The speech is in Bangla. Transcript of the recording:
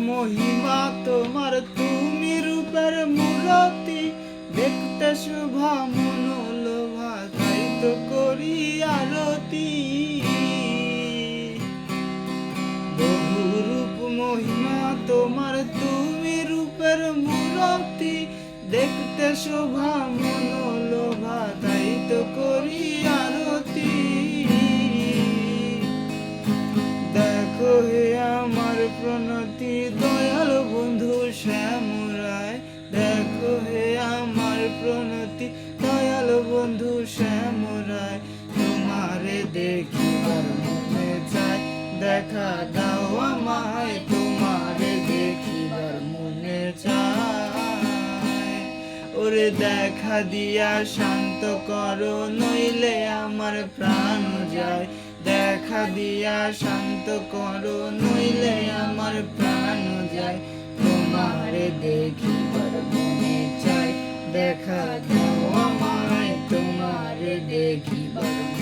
মহিমা তোমার, তুমি রূপের মূরতি, দেখতে শোভা মনোলোভা, তাই তো করি আরতি। বহুরূপ মহিমা তোমার, তুমি রূপের মূরতি, দেখতে শোভা মনোলোভা, তাই তো করি আরতি। দেখো হে আমার প্রণতি, দয়াল বন্ধু শ্যাম রায়। দেখো হে আমার প্রণতি, দয়াল বন্ধু শ্যাম রায়। তোমারে দেখিবার মনে চায়, দেখা দাও আমায়, তোমারে দেখিবার মনে চায়। ওরে দেখা দিয়া শান্ত করো, নইলে আমার প্রাণ যায়। দেখা দিয়া শান্ত করো, নইলে আমার প্রাণ যায়। তোমারে দেখিবার মনে চায়, দেখা দাও আমায়, তোমারে দেখিবার